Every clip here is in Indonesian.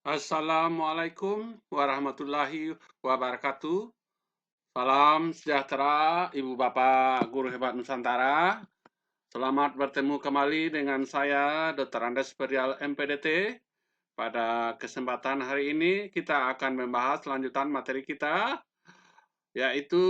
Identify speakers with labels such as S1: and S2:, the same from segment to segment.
S1: Assalamualaikum warahmatullahi wabarakatuh. Salam sejahtera, Ibu Bapak Guru Hebat Nusantara. Selamat bertemu kembali dengan saya, Dr. Andes Perial MPDT. Pada kesempatan hari ini, kita akan membahas lanjutan materi kita, yaitu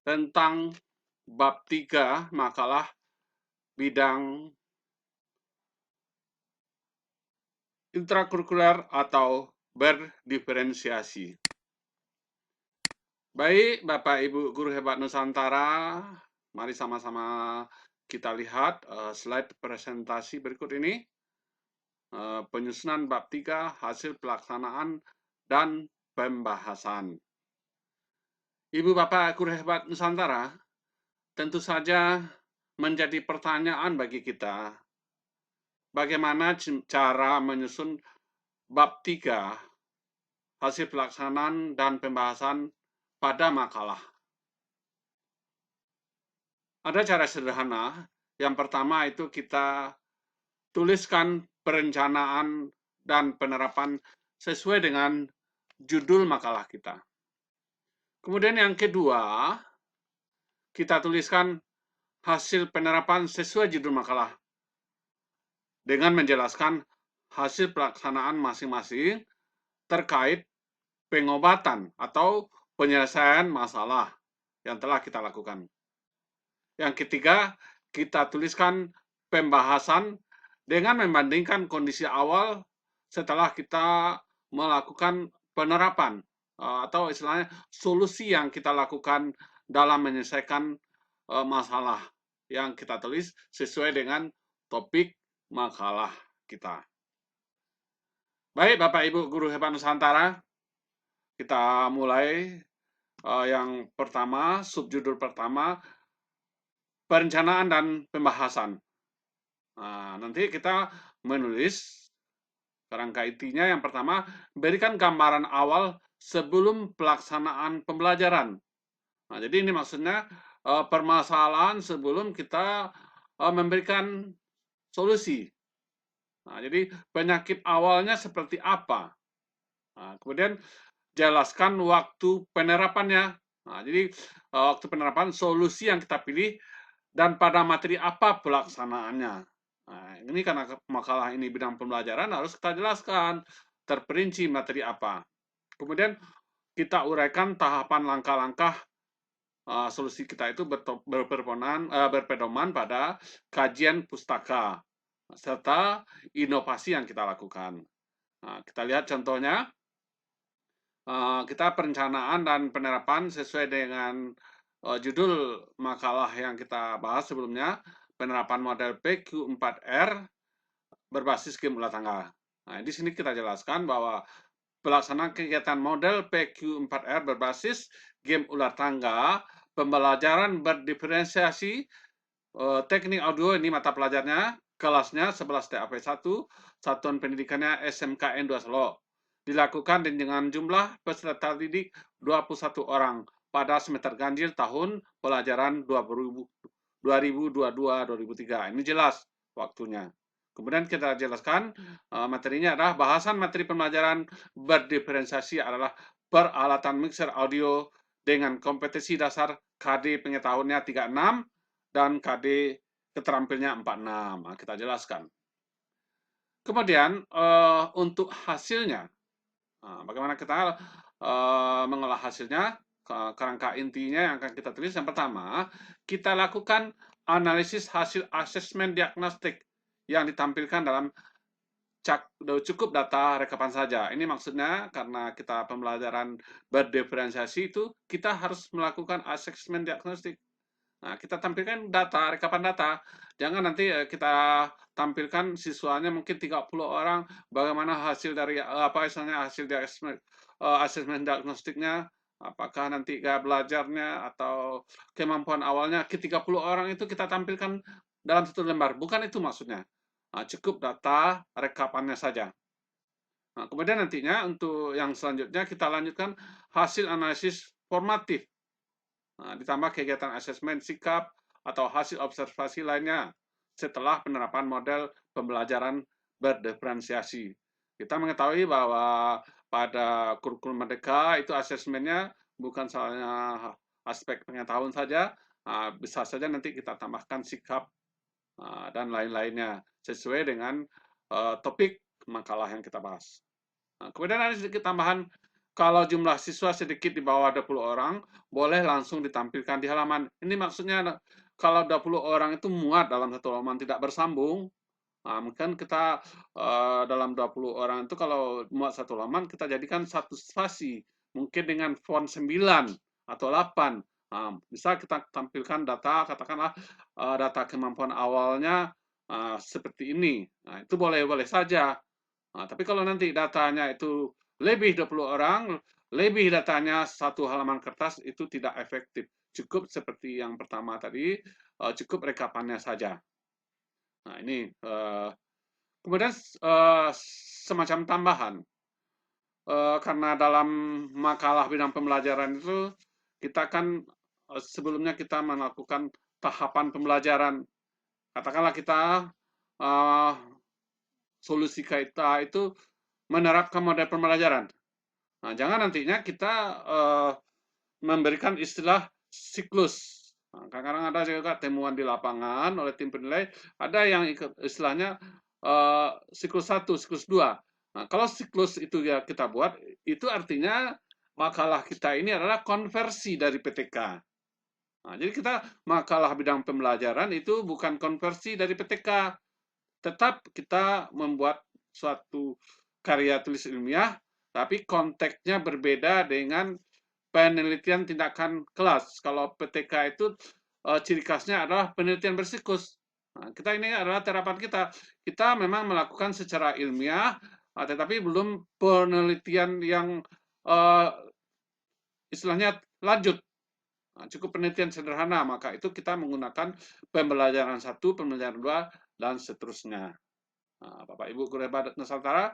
S1: tentang bab 3 makalah bidang intrakurikuler atau berdiferensiasi. Baik, Bapak Ibu Guru Hebat Nusantara, mari sama-sama kita lihat slide presentasi berikut ini. Penyusunan bab 3, hasil pelaksanaan dan pembahasan. Ibu Bapak Guru Hebat Nusantara, tentu saja menjadi pertanyaan bagi kita, bagaimana cara menyusun bab 3, hasil pelaksanaan dan pembahasan pada makalah. Ada cara sederhana. Yang pertama itu kita tuliskan perencanaan dan penerapan sesuai dengan judul makalah kita. Kemudian yang kedua, kita tuliskan hasil penerapan sesuai judul makalah dengan menjelaskan hasil pelaksanaan masing-masing terkait pengobatan atau penyelesaian masalah yang telah kita lakukan. Yang ketiga, kita tuliskan pembahasan dengan membandingkan kondisi awal setelah kita melakukan penerapan atau istilahnya solusi yang kita lakukan dalam menyelesaikan masalah yang kita tulis sesuai dengan topik makalah kita. Baik, Bapak Ibu Guru Hebat Nusantara, kita mulai yang pertama, subjudul pertama, perencanaan dan pembahasan. Nah, nanti kita menulis kerangka intinya yang pertama, berikan gambaran awal sebelum pelaksanaan pembelajaran. Nah, jadi ini maksudnya permasalahan sebelum kita memberikan solusi. Nah, jadi penyakit awalnya seperti apa? Nah, kemudian jelaskan waktu penerapannya. Nah, jadi waktu penerapan solusi yang kita pilih dan pada materi apa pelaksanaannya. Nah, ini karena makalah ini bidang pembelajaran harus kita jelaskan terperinci materi apa. Kemudian kita uraikan tahapan langkah-langkah solusi kita itu berpedoman pada kajian pustaka serta inovasi yang kita lakukan. Nah, kita lihat contohnya, kita perencanaan dan penerapan sesuai dengan judul makalah yang kita bahas sebelumnya, penerapan model PQ4R berbasis game ular tangga. Nah, di sini kita jelaskan bahwa pelaksanaan kegiatan model PQ4R berbasis game ular tangga, pembelajaran berdiferensiasi, teknik audio ini mata pelajarnya, kelasnya 11 TAP 1, satuan pendidikannya SMKN 2 Solo. Dilakukan dengan jumlah peserta didik 21 orang pada semester ganjil tahun pelajaran 2022-2003. Ini jelas waktunya. Kemudian kita jelaskan materinya adalah bahasan materi pembelajaran berdiferensiasi adalah peralatan mixer audio dengan kompetensi dasar KD pengetahuannya 36 dan KD keterampilannya 46. Nah, kita jelaskan. Kemudian untuk hasilnya, bagaimana kita mengolah hasilnya? Kerangka intinya yang akan kita tulis yang pertama, kita lakukan analisis hasil asesmen diagnostik yang ditampilkan dalam cukup data rekapan saja. Ini maksudnya karena kita pembelajaran berdiferensiasi itu, kita harus melakukan asesmen diagnostik. Nah, kita tampilkan data, rekapan data. Jangan nanti kita tampilkan siswanya mungkin 30 orang, bagaimana hasil dari apa istilahnya hasil asesmen diagnostiknya, apakah nanti gaya belajarnya atau kemampuan awalnya ke 30 orang itu kita tampilkan dalam satu lembar. Bukan itu maksudnya. Nah, cukup data rekapannya saja. Nah, kemudian nantinya untuk yang selanjutnya kita lanjutkan hasil analisis formatif. Nah, ditambah kegiatan asesmen sikap atau hasil observasi lainnya setelah penerapan model pembelajaran berdiferensiasi. Kita mengetahui bahwa pada kurikulum Merdeka itu asesmennya bukan soalnya aspek pengetahuan saja, bisa saja nanti kita tambahkan sikap dan lain-lainnya sesuai dengan topik makalah yang kita bahas. Kemudian ada sedikit tambahan, kalau jumlah siswa sedikit di bawah 20 orang, boleh langsung ditampilkan di halaman. Ini maksudnya kalau 20 orang itu muat dalam satu halaman tidak bersambung, mungkin kita dalam 20 orang itu kalau muat satu halaman, kita jadikan satu spasi, mungkin dengan font 9 atau 8. Bisa kita tampilkan data, katakanlah data kemampuan awalnya seperti ini. Itu boleh-boleh saja. Tapi kalau nanti datanya itu lebih 20 orang, lebih datanya satu halaman kertas, itu tidak efektif. Cukup seperti yang pertama tadi, cukup rekapannya saja. Nah, ini kemudian semacam tambahan, karena dalam makalah bidang pembelajaran itu kita kan sebelumnya kita melakukan tahapan pembelajaran. Katakanlah kita solusi kita itu menerapkan model pembelajaran. Nah, jangan nantinya kita memberikan istilah siklus. Kadang-kadang ada juga temuan di lapangan oleh tim penilai, ada yang istilahnya siklus 1, siklus 2. Nah, kalau siklus itu ya kita buat, itu artinya makalah kita ini adalah konversi dari PTK. Nah, jadi kita makalah bidang pembelajaran itu bukan konversi dari PTK, tetap kita membuat suatu karya tulis ilmiah, tapi konteksnya berbeda dengan penelitian tindakan kelas. Kalau PTK itu ciri khasnya adalah penelitian bersiklus. Nah, kita ini adalah terapan kita. Kita memang melakukan secara ilmiah, tetapi belum penelitian yang istilahnya lanjut. Cukup penelitian sederhana, maka itu kita menggunakan pembelajaran 1, pembelajaran 2, dan seterusnya. Bapak Ibu guru hebat Nusantara,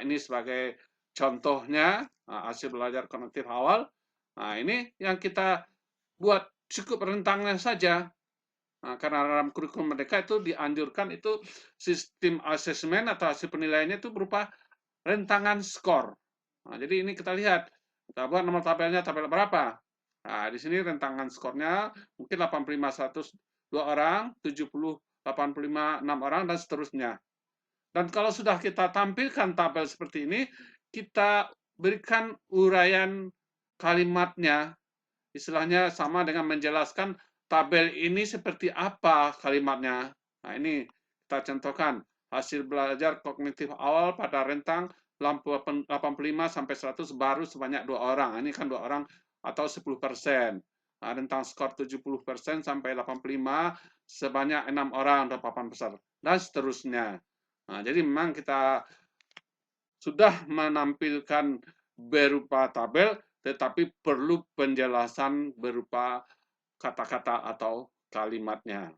S1: ini sebagai contohnya hasil belajar kognitif awal. Ini yang kita buat cukup rentangnya saja. Karena dalam kurikulum Merdeka itu dianjurkan itu sistem asesmen atau hasil penilaiannya itu berupa rentangan skor. Jadi ini kita lihat, kita buat nomor tabelnya tabel berapa. Di sini rentangan skornya mungkin 85 100 2 orang, 70 85 6 orang, dan seterusnya. Dan kalau sudah kita tampilkan tabel seperti ini, kita berikan uraian kalimatnya, istilahnya sama dengan menjelaskan tabel ini seperti apa kalimatnya. Nah, ini kita contohkan hasil belajar kognitif awal pada rentang 85 sampai 100 baru sebanyak 2 orang. Ini kan 2 orang atau 10%. Rentang skor 70% sampai 85 sebanyak 6 orang atau 8%, dan seterusnya. Jadi memang kita sudah menampilkan berupa tabel, tetapi perlu penjelasan berupa kata-kata atau kalimatnya.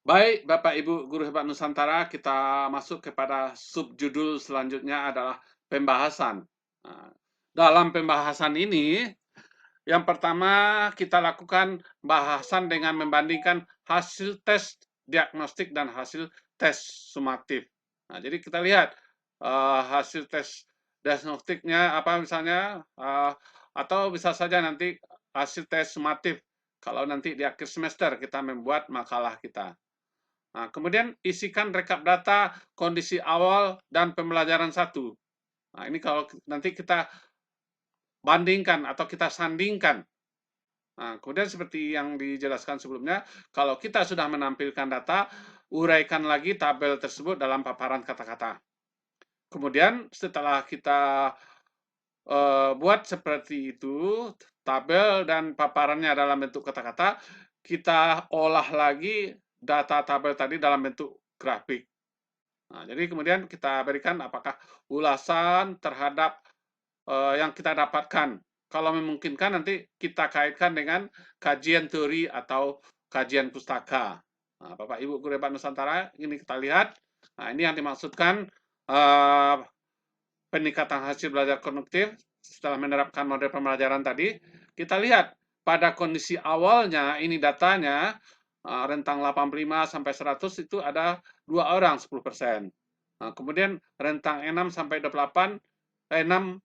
S1: Baik, Bapak Ibu guru hebat Nusantara, kita masuk kepada subjudul selanjutnya adalah pembahasan. Dalam pembahasan ini, yang pertama kita lakukan bahasan dengan membandingkan hasil tes diagnostik dan hasil tes sumatif. Jadi kita lihat hasil tes diagnostiknya apa misalnya, atau bisa saja nanti hasil tes sumatif kalau nanti di akhir semester kita membuat makalah kita. Kemudian isikan rekap data kondisi awal dan pembelajaran 1. Ini kalau nanti kita bandingkan atau kita sandingkan. Kemudian seperti yang dijelaskan sebelumnya, kalau kita sudah menampilkan data, uraikan lagi tabel tersebut dalam paparan kata-kata. Kemudian setelah kita buat seperti itu, tabel dan paparannya dalam bentuk kata-kata, kita olah lagi data tabel tadi dalam bentuk grafik. Jadi kemudian kita berikan apakah ulasan terhadap yang kita dapatkan. Kalau memungkinkan nanti kita kaitkan dengan kajian teori atau kajian pustaka. Bapak Ibu guru hebat Nusantara, ini kita lihat. Ini yang dimaksudkan peningkatan hasil belajar kognitif setelah menerapkan model pembelajaran tadi. Kita lihat pada kondisi awalnya ini datanya rentang 85 sampai 100 itu ada 2 orang 10%. Nah, kemudian rentang 6 sampai 28, 6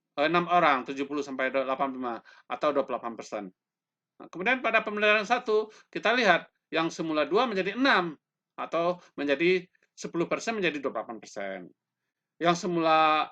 S1: orang, 70 sampai 85 atau 28%. Nah, kemudian pada pemeliharaan 1, kita lihat yang semula 2 menjadi 6 atau menjadi 10% menjadi 28%. Yang semula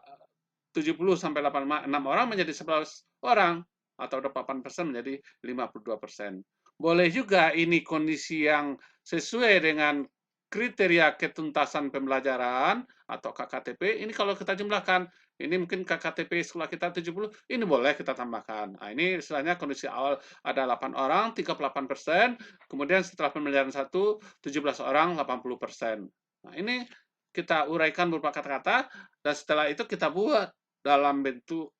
S1: 70 sampai 85, 6 orang menjadi 11 orang atau 28% menjadi 52%. Boleh juga ini kondisi yang sesuai dengan kriteria ketuntasan pembelajaran atau KKTP. Ini kalau kita jumlahkan, ini mungkin KKTP sekolah kita 70, ini boleh kita tambahkan. Nah, ini istilahnya kondisi awal ada 8 orang, 38%, kemudian setelah pembelajaran 1, 17 orang, 80%. Nah, ini kita uraikan berupa kata-kata, dan setelah itu kita buat dalam bentuk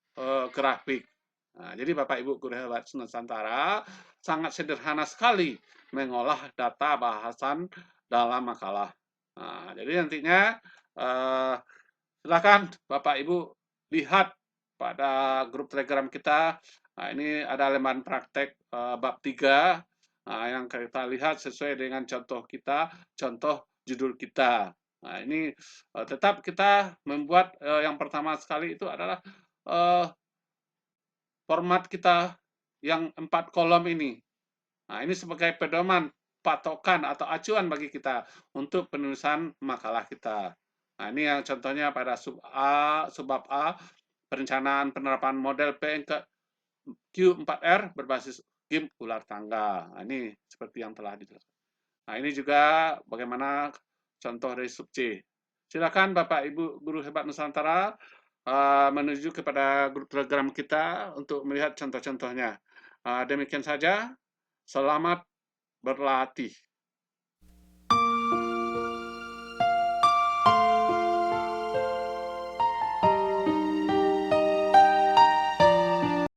S1: grafik. Nah, jadi Bapak Ibu guru hebat Nusantara sangat sederhana sekali mengolah data bahasan dalam makalah. Nah, jadi nantinya silakan Bapak Ibu lihat pada grup Telegram kita. Nah, ini ada lembaran praktek bab 3. Nah, yang kita lihat sesuai dengan contoh kita, contoh judul kita. Nah, ini tetap kita membuat yang pertama sekali itu adalah format kita yang 4 kolom ini. Nah, ini sebagai pedoman, patokan atau acuan bagi kita untuk penulisan makalah kita. Nah, ini yang contohnya pada subbab A, perencanaan penerapan model PNQ4R berbasis game ular tangga. Nah, ini seperti yang telah dijelaskan. Nah, ini juga bagaimana contoh dari sub C. Silakan Bapak Ibu guru hebat Nusantara menuju kepada grup Telegram kita untuk melihat contoh-contohnya. Demikian saja. Selamat berlatih.